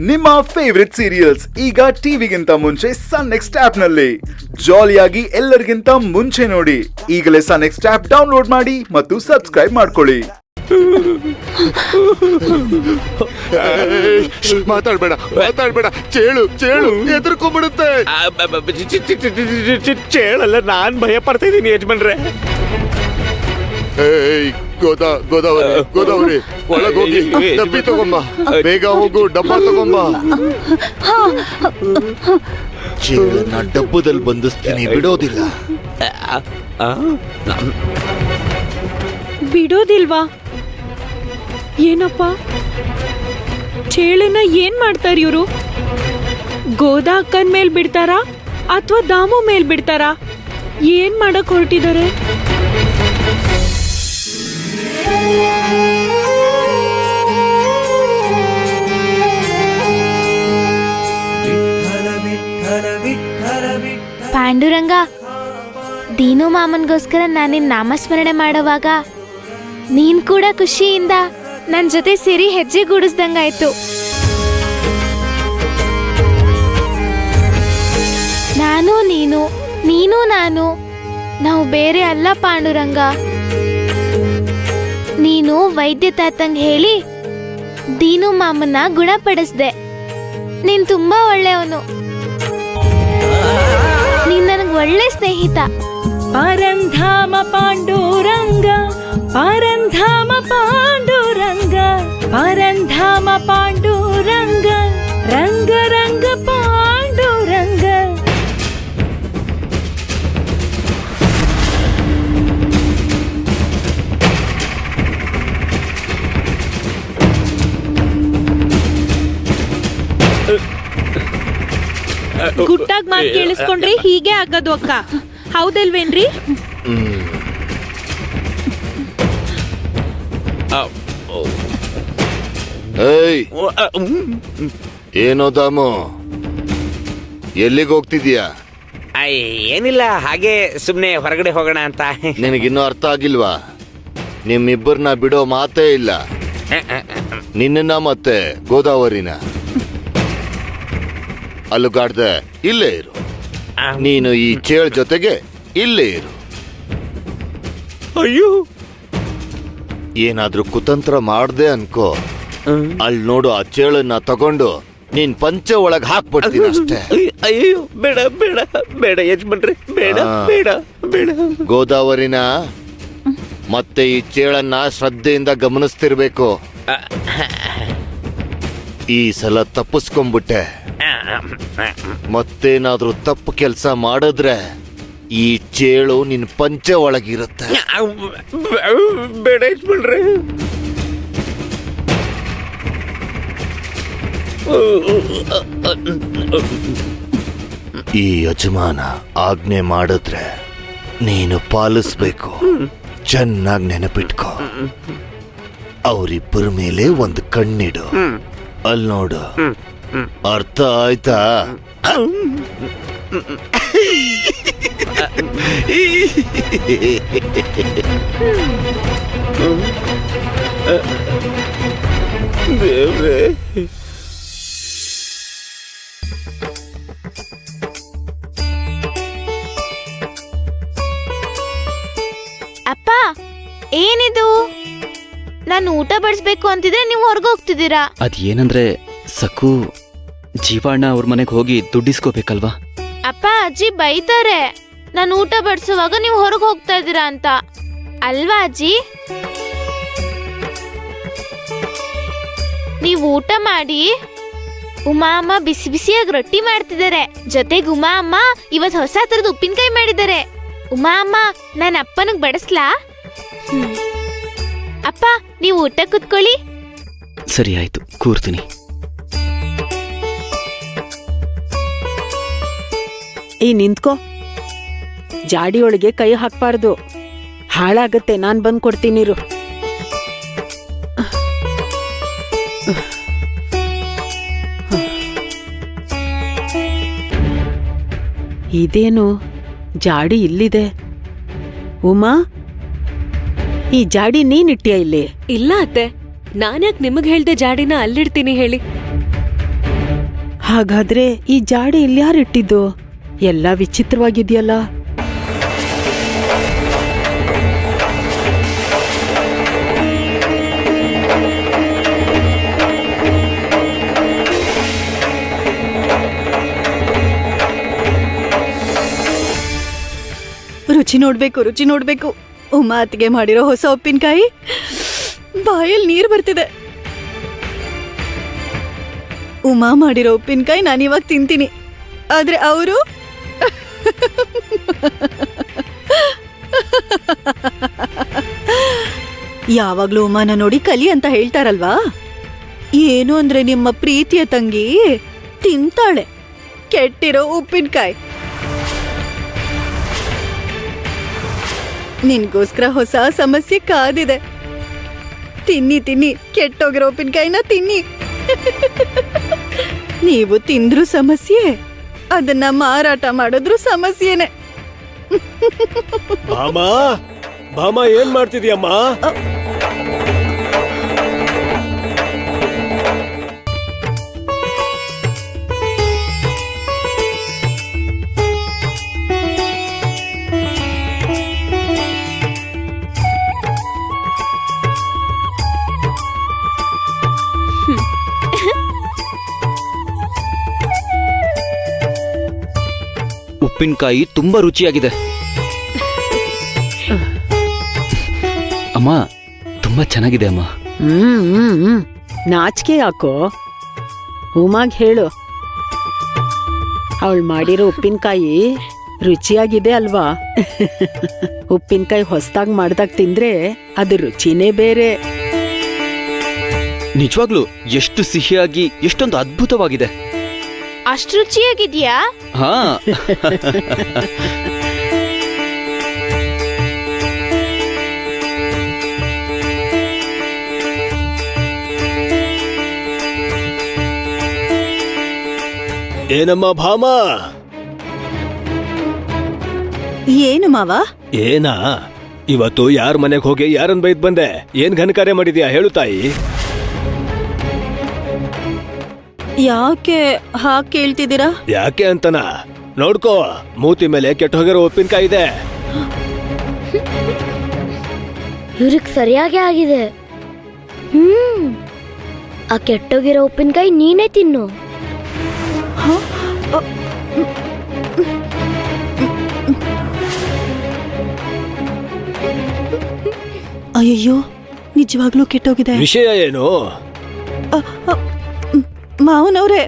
ನಿಮ್ಮ favourite serials ಈಗ ಟಿವಿಗಿಂತ ಮುಂಚೆ ಸನ್ ನೆಕ್ಸ್ಟ್ ಆಪ್ ನಲ್ಲಿ ಜಾಲಿಯಾಗಿ ಎಲ್ಲರಿಗಿಂತ ಮುಂಚೆ ನೋಡಿ. ಈಗಲೇ ಸನ್ ನೆಕ್ಸ್ಟ್ ಆಪ್ ಡೌನ್ಲೋಡ್ ಮಾಡಿ ಮತ್ತು ಸಬ್ಸ್ಕ್ರೈಬ್ ಮಾಡ್ಕೊಳ್ಳಿ. ಮಾತಾಡ್ಬೇಡ ಚೇಳು ಎದುರ್ಕೊಂಡ್ಬಿಡುತ್ತೆ. ಚೇಳಲ್ಲ, ನಾನ್ ಭಯ ಪಡ್ತಾ ಇದೀನಿ ಯಜಮಾನ್ರೆ. ಗೋದಾವರಿ ಒಳಗೋಗಿ ಡಬ್ಬಿ ತಗೊಂಬ, ಬೇಗ ಹೋಗು, ಡಬ್ಬ ತಗೊಂಬ. ಚೇಳನ್ನ ಡಬ್ಬದಲ್ಲಿ ಬಂಧಿಸ್ತೀನಿ, ಬಿಡೋದಿಲ್ಲ. ಬಿಡೋದಿಲ್ವಾ? ಏನಪ್ಪ, ಚೇಳನ್ನ ಏನ್ ಮಾಡ್ತಾರ ಇವ್ರು? ಗೋದಾ ಅಕ್ಕನ್ ಮೇಲ್ ಬಿಡ್ತಾರಾ ಅಥವಾ ದಾಮು ಮೇಲ್ ಬಿಡ್ತಾರಾ? ಏನ್ ಮಾಡಕ್ ಹೊರಟಿದ್ದಾರೆ? ಪಾಂಡುರಂಗ, ದೀನು ಮಾಮನ್ಗೋಸ್ಕರ ನಾನಿನ್ ನಾಮಸ್ಮರಣೆ ಮಾಡುವಾಗ ನೀನ್ ಕೂಡ ಖುಷಿಯಿಂದ ನನ್ ಜೊತೆ ಸೇರಿ ಹೆಜ್ಜೆ ಗೂಡಿಸ್ದಂಗಾಯ್ತು. ನಾನು ನೀನು ನಾನು ನಾವು ಬೇರೆ ಅಲ್ಲ ಪಾಂಡುರಂಗ. ನೀನು ವೈದ್ಯ ತಾತಂಗ್ ಹೇಳಿ ದೀನು ಮಾಮನ್ನ ಗುಣಪಡಿಸ್ದೆ. ನೀನ್ ತುಂಬಾ ಒಳ್ಳೆಯವನು. ನೀನ್ ನನಗ್ ಒಳ್ಳೆ ಸ್ನೇಹಿತ. ಪರಂಧಾಮ ಪಾಂಡುರಂಗ, ಪರಂಧಾಮ ಪಾಂಡುರಂಗ, ಪರಂಧಾಮ ಪಾಂಡುರಂಗ, ರಂಗ ರಂಗ ಪಾಂಡುರಂಗ. ಗುಟ್ಟಾಗ್ ಮಾತ್ ಕೇಳಿಸ್ಕೊಂಡ್ರಿ ಹೀಗೆ ಆಗದು ಅಕ್ಕ, ಹೌದಲ್ವೇನ್ರಿ? ಏನೋ ದಾಮು, ಎಲ್ಲಿಗೆ ಹೋಗ್ತಿದೀಯಾ? ಏನಿಲ್ಲ, ಹಾಗೆ ಸುಮ್ನೆ ಹೊರಗಡೆ ಹೋಗೋಣ ಅಂತ. ನಿನಗಿನ್ನೂ ಅರ್ಥ ಆಗಿಲ್ವಾ? ನಿಮ್ಮಿಬ್ಬರನ್ನ ಬಿಡೋ ಮಾತೇ ಇಲ್ಲ. ನಿನ್ನ ಮತ್ತೆ ಗೋದಾವರಿನ ಅಲ್ಲುಗಾಡ್ದೆ ಇಲ್ಲೇ ಇರು. ನೀನು ಈ ಚೇಳ್ ಜೊತೆಗೆ ಇಲ್ಲೇ ಇರು. ಅಯ್ಯೋ, ಏನಾದ್ರೂ ಕುತಂತ್ರ ಮಾಡ್ದೆ ಅನ್ಕೋ, ಅಲ್ಲಿ ನೋಡು, ಆ ಚೇಳನ್ನ ತಗೊಂಡು ನೀನ್ ಪಂಚೆ ಒಳಗ್ ಹಾಕ್ಬಿಡ್ತೀನಿ ಅಷ್ಟೇ. ಅಯ್ಯೋ, ಬೇಡ ಬೇಡ ಬೇಡ ಯಜಮಾನ್ರೆ, ಬೇಡ ಬೇಡ ಬೇಡ. ಗೋದಾವರಿನ ಮತ್ತೆ ಈ ಚೇಳನ್ನ ಶ್ರದ್ಧೆಯಿಂದ ಗಮನಿಸ್ತಿರ್ಬೇಕು. ಈ ಸಲ ತಪ್ಪಿಸ್ಕೊಂಡ್ಬಿಟ್ಟೆ, ಮತ್ತೇನಾದ್ರೂ ತಪ್ಪು ಕೆಲಸ ಮಾಡಿದ್ರೆ ಈ ಚೇಳು ನಿನ್ ಪಂಚೆ ಒಳಗಿರುತ್ತೆ. ಬೇಡ ಯಜಮಾನ್ರೆ. ಈ ಯಜಮಾನ ಆಜ್ಞೆ ಮಾಡಿದ್ರೆ ನೀನು ಪಾಲಿಸ್ಬೇಕು. ಚೆನ್ನಾಗಿ ನೆನಪಿಟ್ಕೋ. ಅವರಿಬ್ಬರ ಮೇಲೆ ಒಂದು ಕಣ್ಣಿಡು. ಅಲ್ಲಿ ನೋಡು, ಅರ್ಥ ಆಯ್ತಾ? ದೇವ್ರೇ, ಅಪ್ಪ, ಏನಿದು? ನಾನು ಊಟ ಬಡಿಸ್ಬೇಕು ಅಂತಿದ್ರೆ ನೀವು ಹೊರಗೆ ಹೋಗ್ತಿದ್ದೀರಾ? ಅದ್ ಏನಂದ್ರೆ ಸಕ್ಕು, ಜೀವಣ್ಣ ಅವ್ರ ಮನೆಗೆ ಹೋಗಿ ದುಡ್ಡಿಸ್ಕೋಬೇಕಲ್ವಾ? ಅಪ್ಪ, ಅಜ್ಜಿ ಬೈತಾರೆ ನಾನು ಊಟ ಬಡಿಸುವಾಗ ನೀವು ಹೊರಗೆ ಹೋಗ್ತಾ ಇದ್ದೀರಾ ಅಂತ. ಅಲ್ವಾ ಅಜ್ಜಿ? ನೀವು ಊಟ ಮಾಡಿ. ಉಮಾ ಅಮ್ಮ ಬಿಸಿ ಬಿಸಿಯಾಗಿ ರೊಟ್ಟಿ ಮಾಡ್ತಿದ್ದಾರೆ. ಜೊತೆಗೆ ಉಮಾ ಅಮ್ಮ ಇವತ್ತು ಹೊಸ ತರದ ಉಪ್ಪಿನಕಾಯಿ ಮಾಡಿದ್ದಾರೆ. ಉಮಾ ಅಮ್ಮ, ನಾನು ಅಪ್ಪನಿಗೆ ಬಡಿಸ್ಲಾ? ಅಪ್ಪ, ನೀವು ಊಟ ಕೂತ್ಕೊಳ್ಳಿ. ಸರಿ ಆಯ್ತು, ಕೂರ್ತೀನಿ. ನಿಂತ್ಕೋ, ಜಾಡಿಯೊಳಗೆ ಕೈ ಹಾಕ್ಬಾರ್ದು, ಹಾಳಾಗತ್ತೆ. ನಾನ್ ಬಂದ್ ಕೊಡ್ತೀನಿರು. ಇದೇನು ಜಾಡಿ ಇಲ್ಲಿದೆ? ಉಮಾ, ಈ ಜಾಡಿ ನೀನಿಟ್ಟಿಯ ಇಲ್ಲಿ? ಇಲ್ಲ ಅತ್ತೆ, ನಾನ್ಯಾಕ್ ನಿಮಗ್ ಹೇಳ್ದೆ ಜಾಡಿನ ಅಲ್ಲಿಡ್ತೀನಿ ಹೇಳಿ? ಹಾಗಾದ್ರೆ ಈ ಜಾಡಿ ಇಲ್ಲಿ ಯಾರಿಟ್ಟಿದ್ದು? ಎಲ್ಲ ವಿಚಿತ್ರವಾಗಿದೆಯಲ್ಲ. ರುಚಿ ನೋಡ್ಬೇಕು. ಉಮಾ ಅತ್ತಿಗೆ ಮಾಡಿರೋ ಹೊಸ ಉಪ್ಪಿನಕಾಯಿ, ಬಾಯಲ್ಲಿ ನೀರು ಬರ್ತಿದೆ. ಉಮಾ ಮಾಡಿರೋ ಉಪ್ಪಿನಕಾಯಿ ನಾನಿವಾಗ ತಿಂತೀನಿ, ಆದ್ರೆ ಅವರು ಯಾವಾಗ್ಲೂ ಉಮಾನ ನೋಡಿ ಕಲಿ ಅಂತ ಹೇಳ್ತಾರಲ್ವಾ? ಏನು ಅಂದ್ರೆ ನಿಮ್ಮ ಪ್ರೀತಿಯ ತಂಗಿ ತಿಂತಾಳೆ ಕೆಟ್ಟಿರೋ ಉಪ್ಪಿನಕಾಯಿ. ನಿನ್ಗೋಸ್ಕರ ಹೊಸ ಸಮಸ್ಯೆ ಕಾದಿದೆ. ತಿನ್ನಿ ಕೆಟ್ಟೋಗಿರೋ ಉಪ್ಪಿನಕಾಯಿನ ತಿನ್ನಿ. ನೀವು ತಿಂದ್ರು ಸಮಸ್ಯೆ, ಅದನ್ನ ಮಾರಾಟ ಮಾಡಿದ್ರು ಸಮಸ್ಯೆನೆ. ಭಾಮ ಏನ್ ಮಾಡ್ತಿದ್ಯಮ್ಮ? ಉಪ್ಪಿನಕಾಯಿ ತುಂಬಾ ರುಚಿಯಾಗಿದೆ ಅಮ್ಮ. ತುಂಬಾ ಚೆನ್ನಾಗಿದೆ ಅಮ್ಮ. ನಾಚಿಕೆ ಯಾಕೋ? ಉಮಾಗ್ ಹೇಳು, ಅವಳು ಮಾಡಿರೋ ಉಪ್ಪಿನಕಾಯಿ ರುಚಿಯಾಗಿದೆ ಅಲ್ವಾ? ಉಪ್ಪಿನಕಾಯಿ ಹೊಸದಾಗಿ ಮಾಡ್ದಾಗ ತಿಂದ್ರೆ ಅದ್ರ ರುಚಿನೇ ಬೇರೆ. ನಿಜವಾಗ್ಲು ಎಷ್ಟು ಸಿಹಿಯಾಗಿ, ಎಷ್ಟೊಂದು ಅದ್ಭುತವಾಗಿದೆ. ಅಷ್ಟು ರುಚಿಯಾಗಿದ್ಯಾ? ಹಾ. ಏನಮ್ಮ ಭಾಮ? ಏನು ಮಾವ? ಏನಾ ಇವತ್ತು ಯಾರ ಮನೆಗೆ ಹೋಗಿ ಯಾರನ್ ಬೈದ್ ಬಂದೆ? ಏನ್ ಘನಕಾರ್ಯ ಮಾಡಿದ್ಯಾ ಹೇಳು ತಾಯಿ. ಯಾಕೆ ಹಾಗೆ ಕೇಳ್ತಿದ್ದೀರಾ? ಯಾಕೆ ಅಂತನಾ? ನೋಡ್ಕೋ, ಮೂತಿ ಮೇಲೆ ಕೆಟ್ಟ ಹೋಗಿರೋ ಉಪ್ಪಿನಕಾಯಿ ಇದೆ. ಇವ್ರಿಗೆ ಸರಿಯಾಗಿ ಆಗಿದೆ. ಆ ಕೆಟ್ಟೋಗಿರೋ ಉಪ್ಪಿನಕಾಯಿ ನೀನೇ ತಿನ್ನು. ಅಯ್ಯಯ್ಯೋ, ನಿಜವಾಗ್ಲೂ ಕೆಟ್ಟೋಗಿದೆ. ವಿಷಯ ಏನು? ಮಾವನವ್ರೆ,